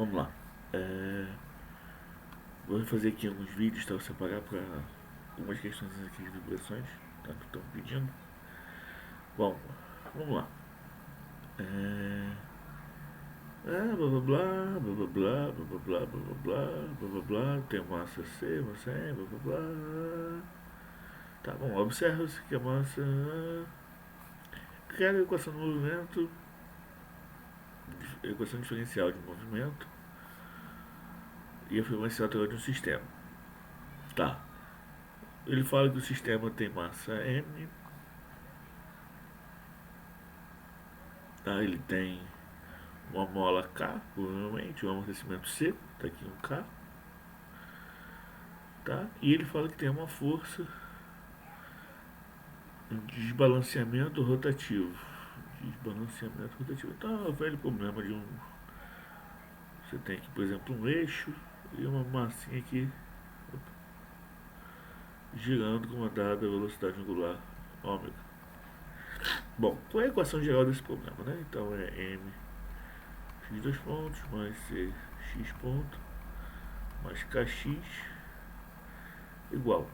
vamos lá. Vou fazer aqui alguns vídeos, tá? Vou separar para algumas questões aqui de vibrações, tá? Que estão pedindo. Bom, vamos lá. Blá blá blá, blá blá blá, blá blá blá, blá blá blá, blá blá, tem massa C, massa E, blá blá blá. Tá bom, observa-se que a massa cria a equação do movimento, equação diferencial de movimento e a frequência lateral de um sistema. Tá. Ele fala que o sistema tem massa M, tá? Ele tem uma mola K, provavelmente, um amortecimento C, tá aqui um K, tá? E ele fala que tem uma força de desbalanceamento rotativo. Desbalanceamento rotativo. Então é o velho problema de um. Você tem aqui, por exemplo, um eixo e uma massinha aqui girando com uma dada velocidade angular ômega. Bom, qual é a equação geral desse problema, né? Então é m x dois pontos mais c x ponto mais kx igual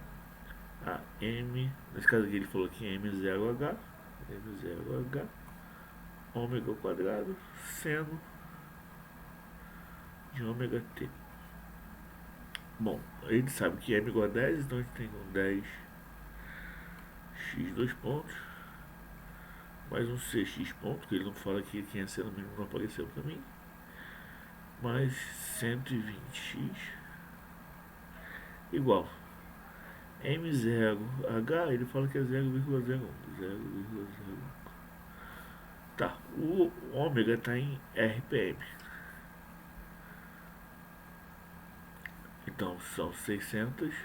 a m, nesse caso aqui ele falou que m0h ômega ao quadrado seno de ômega t. Bom, a gente sabe que m igual a 10, então a gente tem um 10 x dois pontos mais um cx ponto, que ele não fala aqui, quem é seno mínimo não apareceu para mim, mais 120x igual M0H, ele fala que é 0,01. Tá, o ômega está em RPM. Então são 600.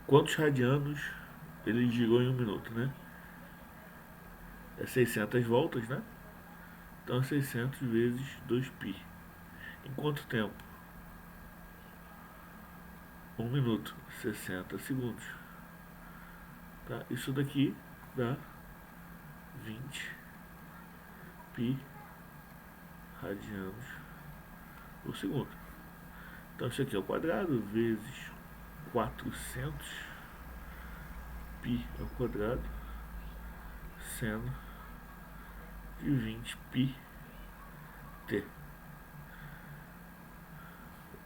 Quantos radianos ele girou em um minuto, né? É 600 voltas, né? Então é 600 vezes 2π. Em quanto tempo? 1 minuto, 60 segundos. Tá? Isso daqui dá 20 π radianos por segundo. Então isso aqui é o quadrado vezes 400 π ao quadrado seno de 20 π t.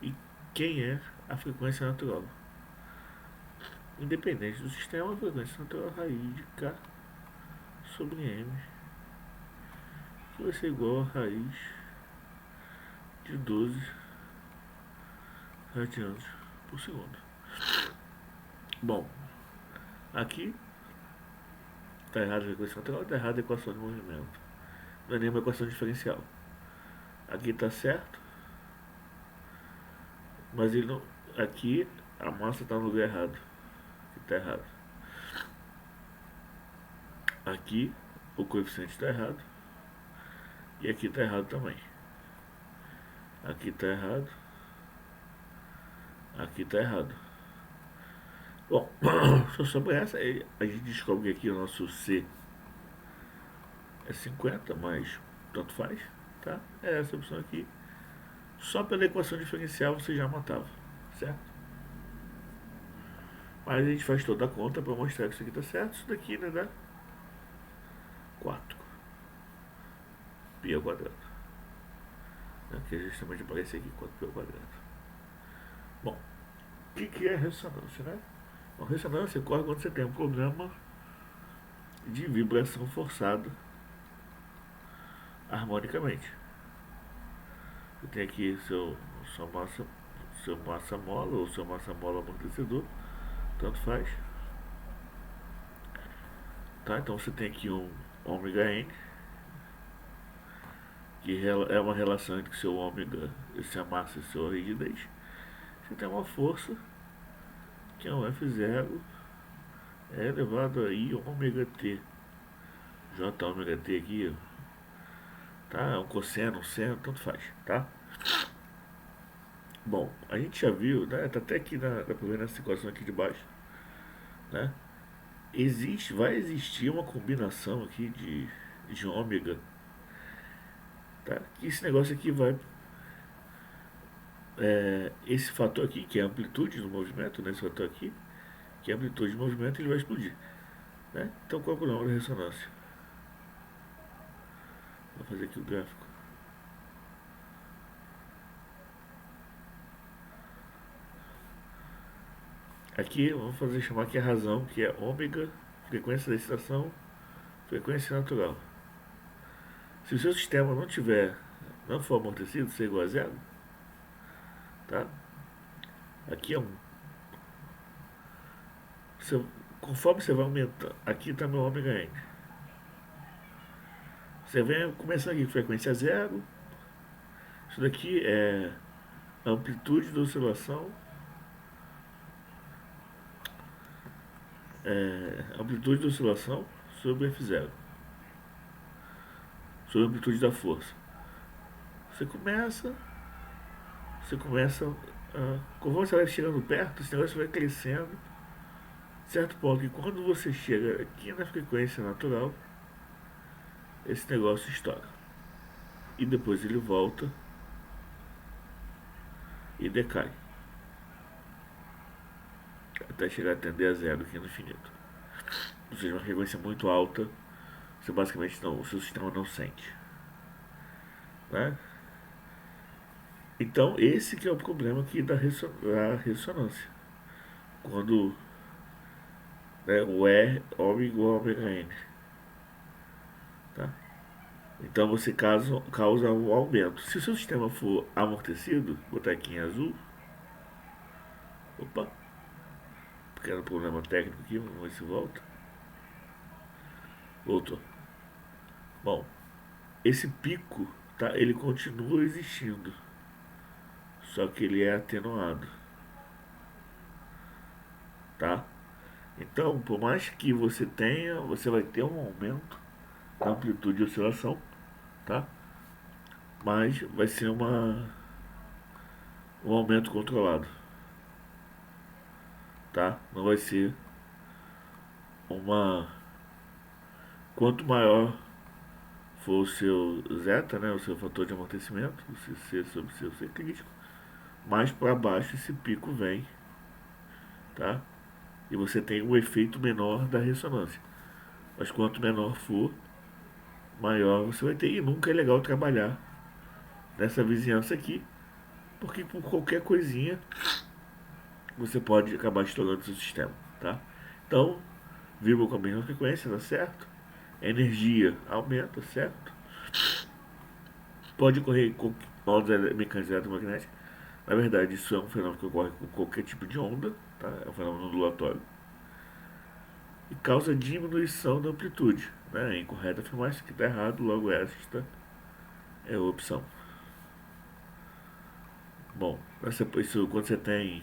E quem é a frequência natural? Independente do sistema, a frequência natural é a raiz de k sobre m, que vai ser igual a raiz de 12 radianos por segundo. Bom, aqui está errado a frequência natural, está errada a equação de movimento. Não é nenhuma equação diferencial. Aqui está certo, mas ele não. Aqui a massa está no lugar errado. Aqui está errado. Aqui o coeficiente está errado. E aqui está errado também. Aqui está errado. Aqui está errado. Bom, só sobre essa, a gente descobre que aqui o nosso C é 50, mas tanto faz, tá? É essa opção aqui. Só pela equação diferencial você já matava, certo? Mas a gente faz toda a conta para mostrar que isso aqui está certo. Isso daqui, né, dá 4 π ao quadrado. Que justamente aparece aqui 4 π ao quadrado. Bom, o que é ressonância, né? A ressonância ocorre quando você tem um problema de vibração forçada harmonicamente. Você tem aqui sua massa mola ou seu massa mola amortecedor, tanto faz. Tá? Então você tem aqui um ômega n, que é uma relação entre seu ômega, sua massa e sua rigidez. Você tem uma força que é um F0 elevado a I ômega t. J ômega t aqui, tá? É um cosseno, um seno, tanto faz, tá? Bom, a gente já viu, né? Tá até aqui na primeira equação aqui de baixo, né? Vai existir uma combinação aqui de ômega, tá? Que esse negócio aqui vai esse fator aqui, que é a amplitude do movimento, né, esse fator aqui, que é a amplitude do movimento, ele vai explodir. Né? Então qual é o nome da ressonância? Vou fazer aqui o gráfico. Aqui vamos fazer chamar aqui a razão, que é ômega, frequência da excitação, frequência natural. Se o seu sistema não for amortecido, ser igual a zero, tá? Aqui é 1. Conforme você vai aumentando, aqui está meu ômega n. Você vem começando aqui com frequência zero. Isso daqui é a amplitude da oscilação, amplitude da oscilação sobre F0, sobre a amplitude da força. Você começa, conforme você vai chegando perto, esse negócio vai crescendo, certo ponto que quando você chega aqui na frequência natural, esse negócio estoura. E depois ele volta e decai. Até chegar a tender a zero aqui no infinito. Ou seja, uma frequência muito alta, você basicamente não, o seu sistema não sente. Né? Então esse que é o problema aqui da ressonância. Quando, né, o E ômega igual a ômega n. Tá? Então você causa um aumento. Se o seu sistema for amortecido, vou botar aqui em azul. Opa! Pequeno problema técnico aqui, vamos ver se volta. Voltou. Bom, esse pico, tá, ele continua existindo. Só que ele é atenuado. Tá? Então, por mais que você tenha, você vai ter um aumento da amplitude de oscilação, tá? Mas vai ser um aumento controlado, tá? Não vai ser uma... Quanto maior for o seu zeta, né, o seu fator de amortecimento, o CC sobre o seu C crítico, mais para baixo esse pico vem, tá? E você tem um efeito menor da ressonância. Mas quanto menor for, maior você vai ter. E nunca é legal trabalhar nessa vizinhança aqui, porque por qualquer coisinha você pode acabar estourando o seu sistema, tá? Então, vibra com a mesma frequência, tá certo? A energia aumenta, certo? Pode ocorrer com ondas mecânicas eletromagnéticas. Na verdade, isso é um fenômeno que ocorre com qualquer tipo de onda, tá? É um fenômeno ondulatório. E causa diminuição da amplitude, né? É incorreto afirmar isso que está errado, logo esta é a opção. Bom, isso quando você tem...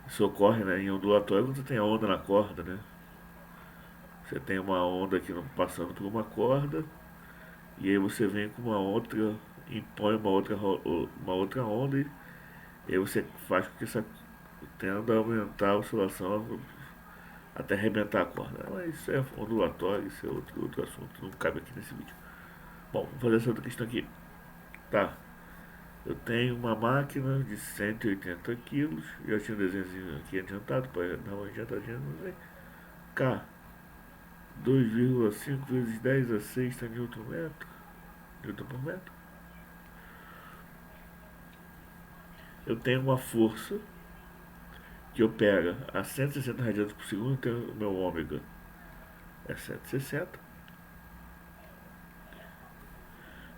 Isso ocorre, né, em ondulatório quando você tem a onda na corda, né? Você tem uma onda aqui passando por uma corda, e aí você vem com uma outra, impõe uma outra onda, e aí você faz com que essa tenda a aumentar a oscilação até arrebentar a corda. Mas isso é ondulatório, isso é outro assunto, não cabe aqui nesse vídeo. Bom, vou fazer essa outra questão aqui. Tá, eu tenho uma máquina de 180 kg, já tinha um desenho aqui adiantado, para dar uma adiantadinha, não sei. K, 2,5 vezes 10 a 6 Newton por metro. Eu tenho uma força que opera a 160 radianos por segundo, então o meu ômega é 160.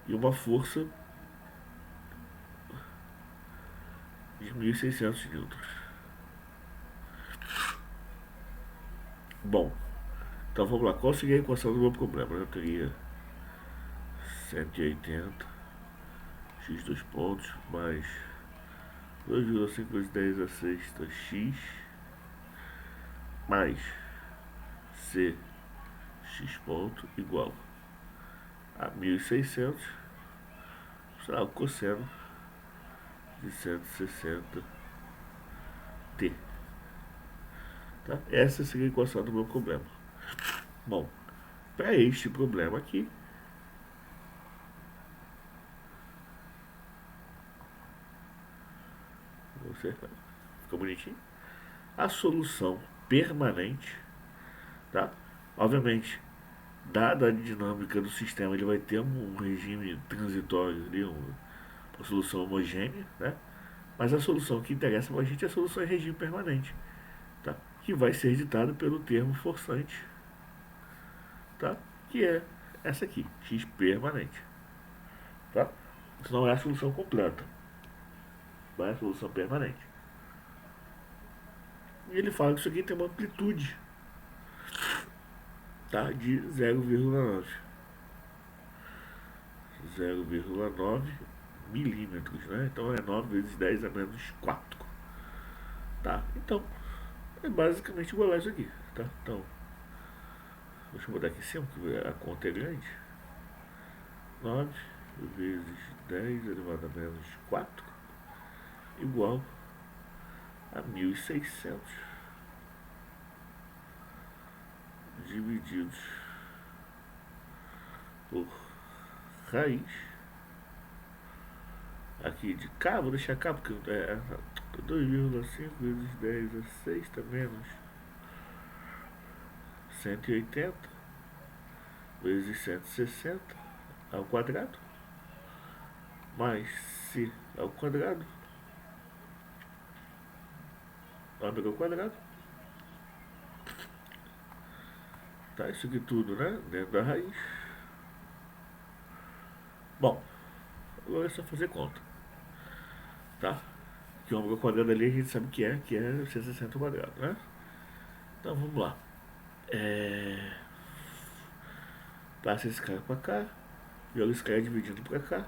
E uma força de 1.600 newtons. Bom, então vamos lá. Qual seria a equação do meu problema? Eu teria 180 x 2 pontos mais 2,5 vezes 10 a sexta x mais c x ponto igual a 1.600, será o cosseno de 160 t. Tá? Essa seria a equação do meu problema. Bom, para este problema aqui, você fica bonitinho. A solução permanente, tá? Obviamente, dada a dinâmica do sistema, ele vai ter um regime transitório ali, uma solução homogênea, né? Mas a solução que interessa para a gente é a solução em regime permanente, tá? Que vai ser ditada pelo termo forçante, tá? Que é essa aqui, x permanente, tá? Isso não é a solução completa, mas é a solução permanente. E ele fala que isso aqui tem uma amplitude, tá? De 0,9. 0,9 milímetros, né? Então é 9 vezes 10 a menos 4. Tá? Então, é basicamente igual a isso aqui, tá? Então, deixa eu botar aqui em cima, que a conta é grande. 9 vezes 10 elevado a menos 4 igual a 1.600 divididos por raiz aqui de cá, vou deixar cá porque é 2,5 vezes 10 a sexta menos 180 vezes 160 ao quadrado mais c ao quadrado ômega ao quadrado. Tá, isso aqui tudo, né? Dentro da raiz. Bom, agora é só fazer conta, tá? Que ômega ao quadrado ali a gente sabe que é 160 ao quadrado, né? Então vamos lá. Passa esse cara pra cá, joga esse cara dividindo pra cá.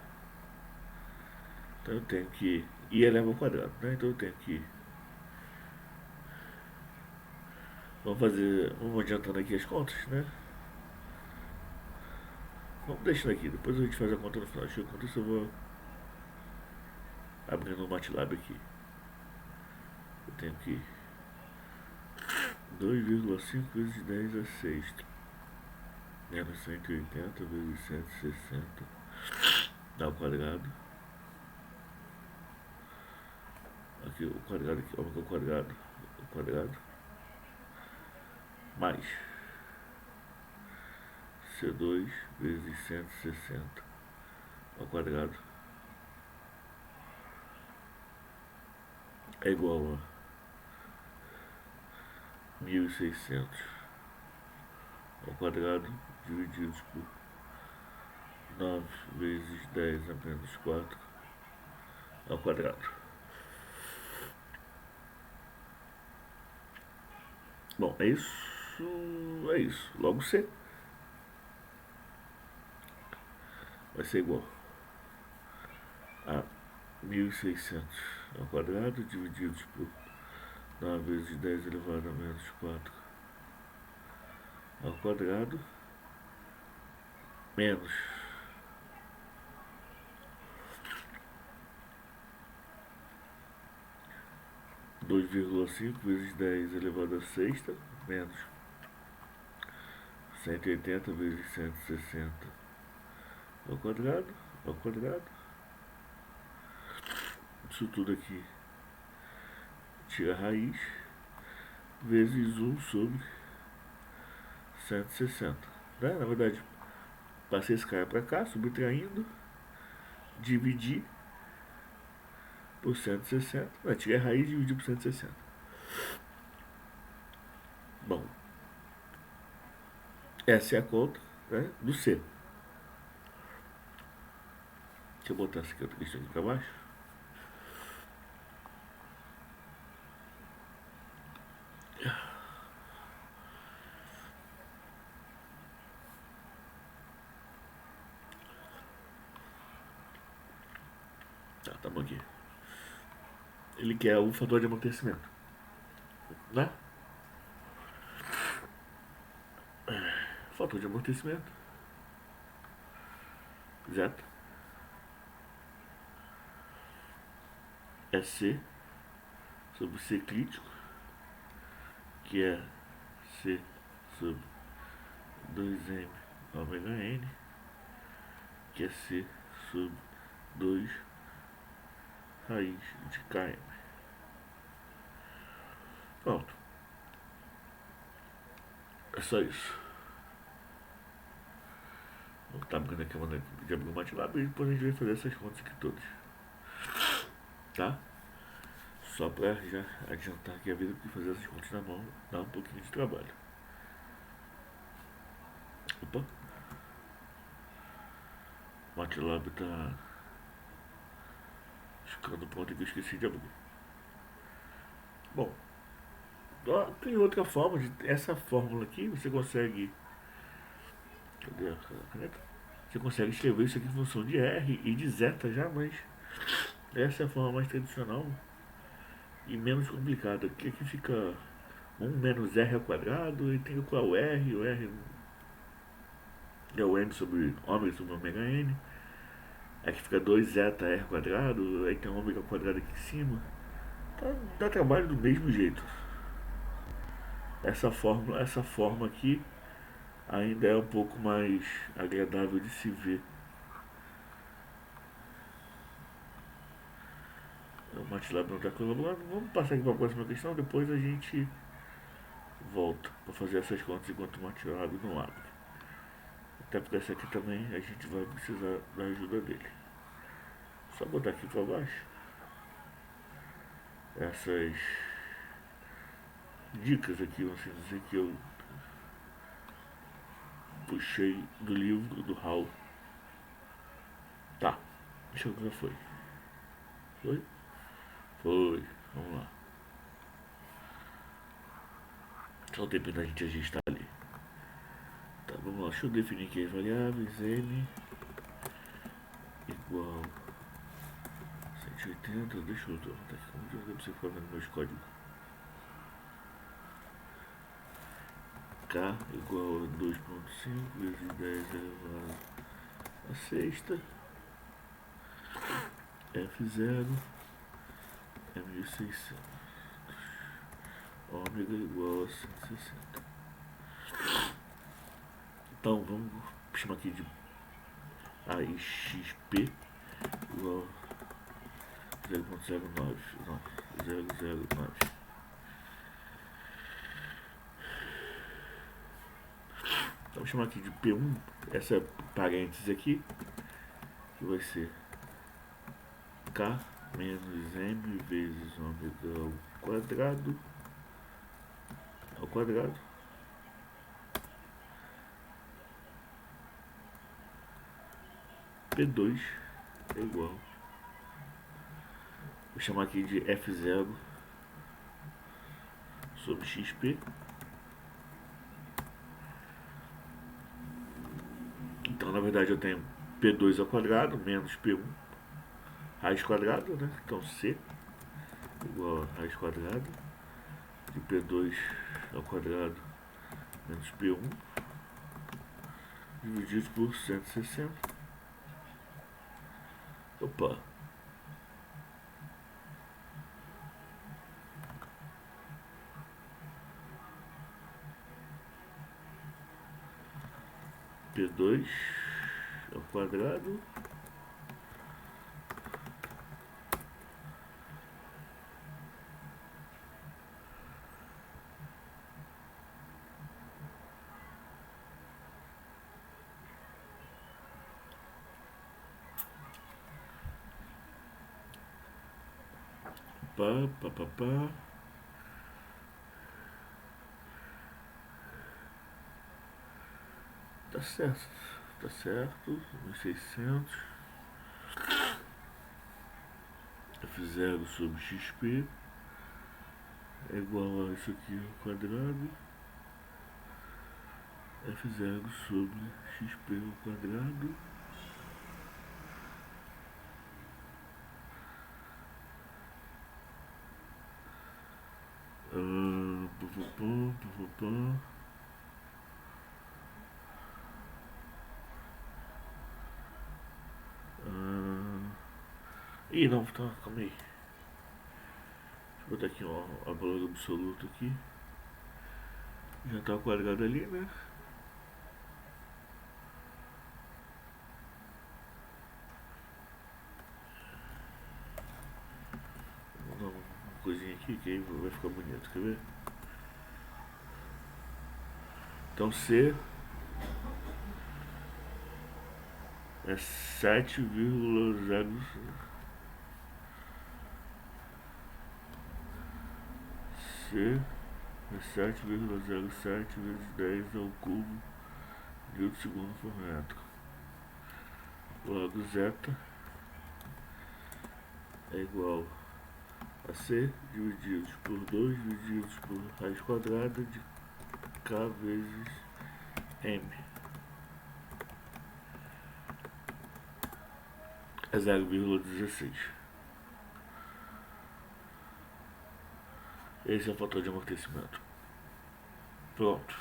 Então eu tenho que i eleva ao quadrado, né? Então eu tenho que vamos adiantando aqui as contas, né? Vamos deixando aqui, depois a gente faz a conta no final. Deixa eu contar isso, eu vou abrindo o MATLAB aqui. Eu tenho que 2,5 vezes 10 a sexta menos 180 vezes 160 ao quadrado. Aqui o quadrado, aqui, ômega ao quadrado, o quadrado, mais C2 vezes 160 ao quadrado é igual a 1.600 ao quadrado divididos por 9 vezes 10 a menos 4 ao quadrado. Bom, é isso. Logo C vai ser igual a 1.600 ao quadrado divididos por 9 vezes 10 elevado a menos 4 ao quadrado menos 2,5 vezes 10 elevado a sexta menos 180 vezes 160 ao quadrado, isso tudo aqui tira a raiz vezes 1 sobre 160, né? Na verdade, passei esse cara para cá, subtraindo, dividir por 160, vai tirar a raiz e dividir por 160. Bom, essa é a conta, né, do C. Deixa eu botar essa aqui, outra questão aqui para baixo. Tá bom aqui. Ele quer o fator de amortecimento, né? Fator de amortecimento zeta é C sobre C crítico, que é C sobre 2m ômega n, que é C sobre 2 raiz de km. Pronto. É só isso. Vou estar abrindo aqui de abrir o MATLAB e depois a gente vai fazer essas contas aqui todas. Tá? Só pra já adiantar aqui a vida, porque fazer essas contas na mão dá um pouquinho de trabalho. Opa! O MATLAB tá ficando pronto que eu esqueci de abrir. Bom, tem outra forma, essa fórmula aqui você consegue. Cadê a caneta? Você consegue escrever isso aqui em função de R e de zeta já, mas essa é a forma mais tradicional e menos complicada. Que aqui fica 1 menos R ao quadrado e tem que calcular o R é o N sobre ômega sobre ômega N. Aqui fica 2 zeta R quadrado, aí tem ômega quadrado aqui em cima. Tá, dá trabalho do mesmo jeito. Essa forma aqui ainda é um pouco mais agradável de se ver. O MATLAB não está colaborando. Vamos passar aqui para a próxima questão, depois a gente volta para fazer essas contas enquanto o MATLAB não abre. Até porque essa aqui também a gente vai precisar da ajuda dele. Só botar aqui para baixo essas dicas aqui, vamos dizer que eu puxei do livro do Hall. Tá, deixa eu ver já foi. Foi? Foi, vamos lá. Só o tempo da gente ajustar ali. Tá, vamos lá, deixa eu definir aqui as variáveis. M igual 180, deixa eu ver aqui como eu você ficar vendo meus códigos. K igual a 2.5 vezes 10 elevado a sexta. F0 é 1600. Ômega igual a 160. Então vamos chamar aqui de AXP igual a 0.09. Não, 009. Vamos chamar aqui de P1, essa parêntese aqui, que vai ser K menos M vezes ômega ao quadrado P2 é igual, vou chamar aqui de F0 sobre XP. Então na verdade eu tenho P2 ao quadrado menos P1 raiz quadrada, né? Então C igual a raiz quadrada de P2 ao quadrado menos P1 dividido por 160. Opa! P2 ao quadrado pá. Tá certo, 1600 F0 sobre XP é igual a isso aqui ao quadrado F0 sobre XP ao quadrado Ih, não, tá, calma aí. Deixa eu botar aqui a valor absoluto aqui. Já tá o quadrado ali, né? Vou dar uma coisinha aqui que aí vai ficar bonito, quer ver? Então C é 7,0. C é 7,07 vezes 10 ao cubo Newton segundo por metro. Logo zeta é igual a C divididos por 2 divididos por raiz quadrada de K vezes M. É 0,16. Esse é o fator de amortecimento. Pronto.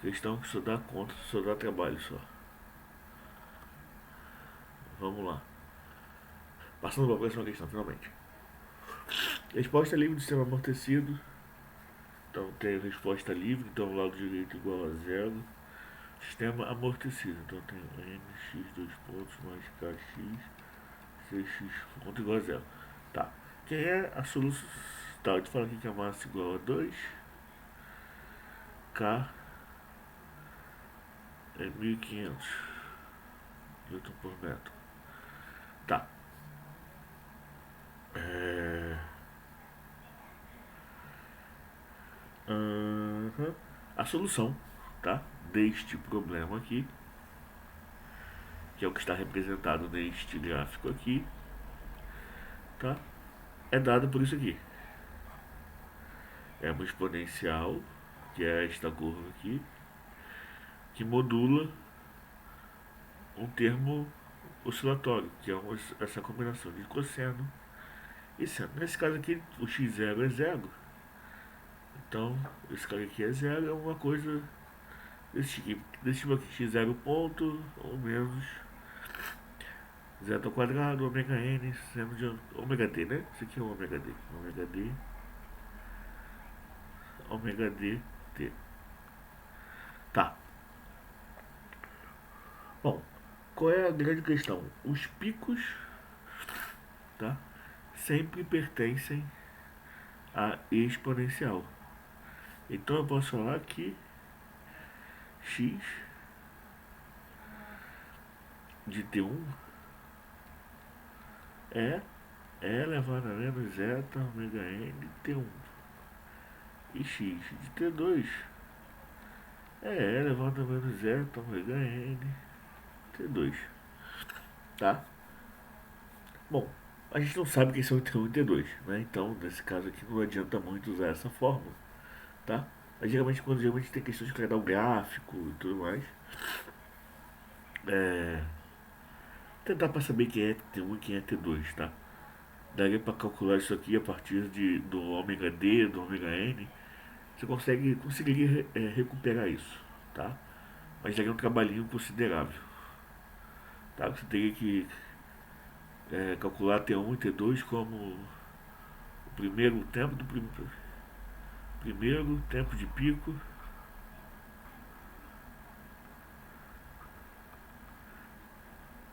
Questão que só dá conta, só dá trabalho só. Vamos lá. Passando para a próxima questão, finalmente. Resposta livre do sistema amortecido. Então tem resposta livre, então o lado direito igual a zero. Sistema amortecido, então tem nx dois pontos mais kx 6x ponto igual a zero. Tá. Quem é a solução? Tá, eu te falo aqui que a massa igual a 2 K é 1500 Newton por metro. Tá. A solução, tá, deste problema aqui, que é o que está representado neste gráfico aqui, tá, é dada por isso aqui. É uma exponencial, que é esta curva aqui, que modula um termo oscilatório, que é essa combinação de cosseno e seno. Nesse caso aqui, o x0 é zero. Então, esse cara aqui é zero, é uma coisa desse tipo aqui, x0 ponto, ou menos zeta ao quadrado, ômega n, seno de ômega d, né? Isso aqui é o ômega d. Ômega d, t. Tá. Bom, qual é a grande questão? Os picos, tá, sempre pertencem à exponencial. Então eu posso falar que x de t1 é elevado a menos zeta ômega n t1. E x de t2 é elevado a menos zeta ômega n t2. Tá? Bom, a gente não sabe quem são T1 e T2, né? Então, nesse caso aqui, não adianta muito usar essa fórmula, tá? Mas, geralmente, quando tem questão de criar o gráfico e tudo mais, tentar para saber quem é T1 e quem é T2, tá? Daria para calcular isso aqui a partir do ômega D, do ômega N. Você conseguiria recuperar isso, tá? Mas daria um trabalhinho considerável, tá? Você teria que calcular T1 e T2 como o primeiro tempo do primeiro tempo de pico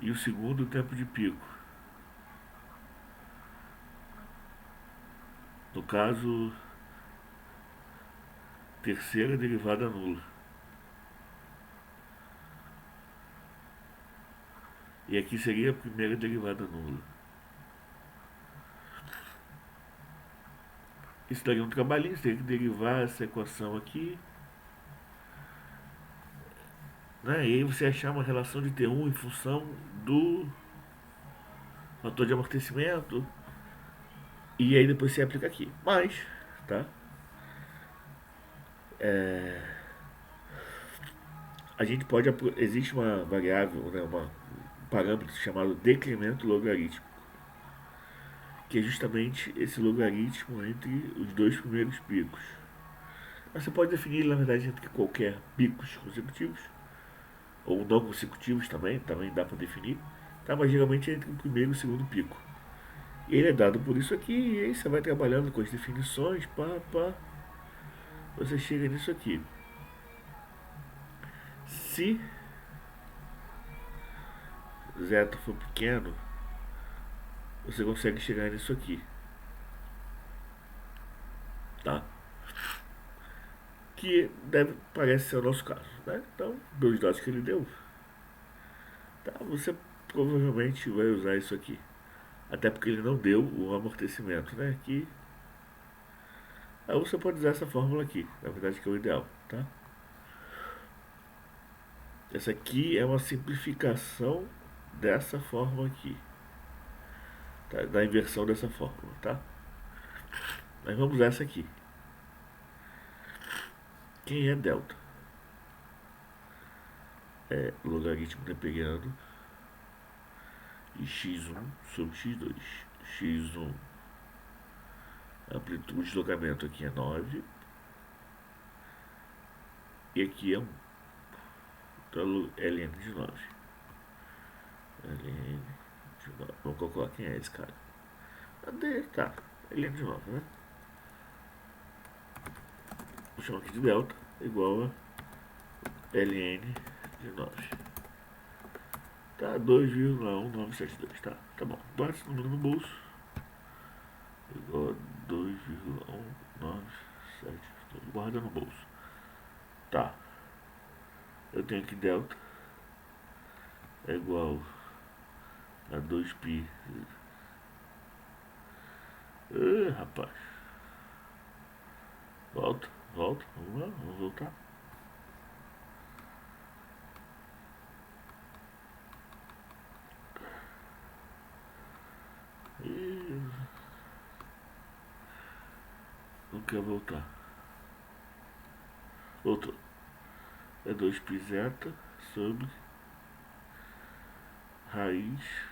e o segundo tempo de pico. No caso, terceira derivada nula. E aqui seria a primeira derivada nula. Isso daria um trabalhinho, você teria que derivar essa equação aqui, né? E aí você achar uma relação de T1 em função do fator de amortecimento. E aí depois você aplica aqui. Mas, tá? A gente pode. Existe uma variável, né, um parâmetro chamado decremento logarítmico, que é justamente esse logaritmo entre os dois primeiros picos. Mas você pode definir, na verdade, entre qualquer picos consecutivos, ou não consecutivos também dá para definir, tá? Mas geralmente é entre o primeiro e o segundo pico. E ele é dado por isso aqui, e aí você vai trabalhando com as definições, você chega nisso aqui. Se zeta for pequeno, você consegue chegar nisso aqui, tá? Que parece ser o nosso caso, né? Então, pelos dados que ele deu, tá? Você provavelmente vai usar isso aqui. Até porque ele não deu o amortecimento, né? Aqui, aí você pode usar essa fórmula aqui, na verdade que é o ideal, tá? Essa aqui é uma simplificação dessa fórmula aqui, tá? Da inversão dessa fórmula, tá? Mas vamos usar essa aqui. Quem é delta? É logaritmo neperiano de x1 sobre x2. x1, amplitude de deslocamento aqui é 9 e aqui é 1. Então ln de 9. ln de 9. Vamos calcular quem é esse cara. Cadê? Tá, ln de 9, né? Vou chamar aqui de delta igual a ln de 9. Tá, 2,1972. Tá bom. Guarda esse número no bolso. Igual a 2,1972. Guarda no bolso. Tá. Eu tenho aqui delta é igual a 2π. Rapaz. Volta. Vamos lá, vamos voltar. Não quer voltar. Voltou. É 2π zeta sobre raiz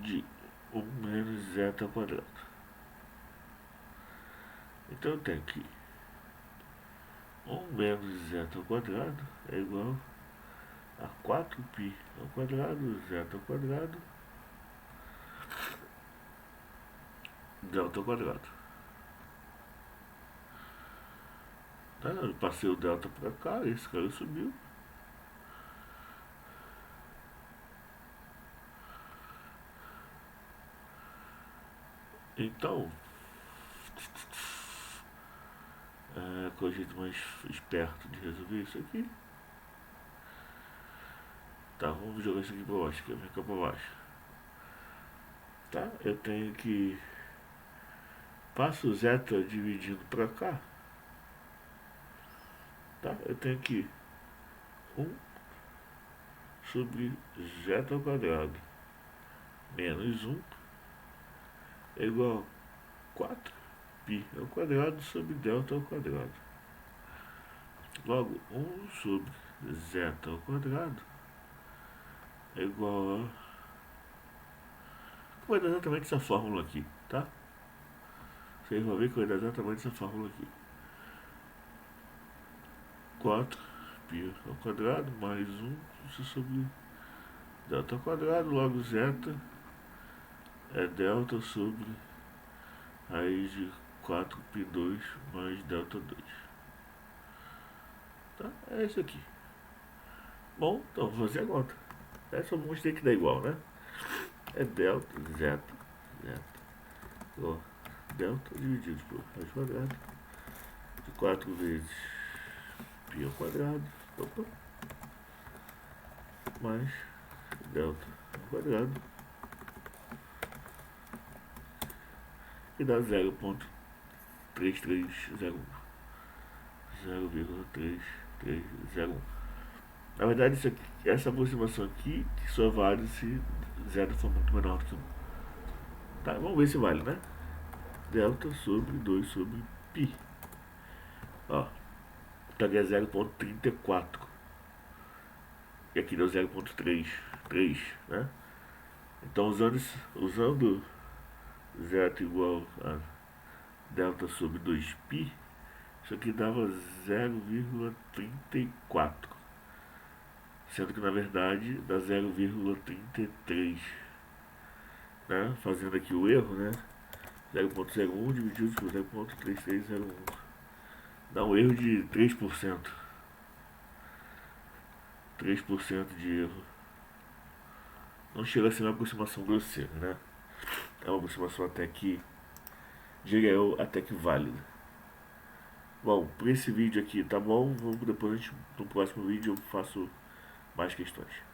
de 1 menos zeta ao quadrado. Então eu tenho que 1 menos zeta ao quadrado é igual a 4π ao quadrado, zeta ao quadrado, delta ao quadrado. Tá, eu passei o delta pra cá, esse cara subiu. Então, qual é o jeito mais esperto de resolver isso aqui? Tá, vamos jogar isso aqui pra baixo, que vai ficar pra baixo. Tá, eu tenho que passo o zeta dividindo pra cá. Tá, eu tenho que 1 sobre zeta ao quadrado menos 1 é igual a 4π ao quadrado sobre delta ao quadrado. Logo, 1 sobre zeta ao quadrado é igual a... Vai dar exatamente essa fórmula aqui, tá? Vocês vão ver que vai dar exatamente essa fórmula aqui. 4π ao quadrado mais 1 sobre delta ao quadrado, logo zeta é delta sobre raiz de 4π2 mais delta 2. Tá? É isso aqui. Bom, então vou fazer a conta. Essa vamos ter que dar igual, né? É delta, zeta, ó, delta dividido por raiz quadrada de 4 vezes π ao quadrado, opa, mais delta ao quadrado, e dá 0,3301. 0,3301. Na verdade, isso aqui, essa aproximação aqui que só vale se zero for muito menor do que 1. Tá, vamos ver se vale, né? Delta sobre 2 sobre π. Ó, aqui é 0,34. E aqui deu 0,33, né? Então usando zeta igual a delta sobre 2π, isso aqui dava 0,34. Sendo que na verdade dá 0,33, né? Fazendo aqui o erro, né? 0,01 dividido por 0,3301 dá um erro de 3%. 3% de erro não chega a ser uma aproximação grosseira, né? É uma aproximação até que, diria eu, até que válida. Bom, por esse vídeo aqui tá bom. Depois no próximo vídeo eu faço mais questões.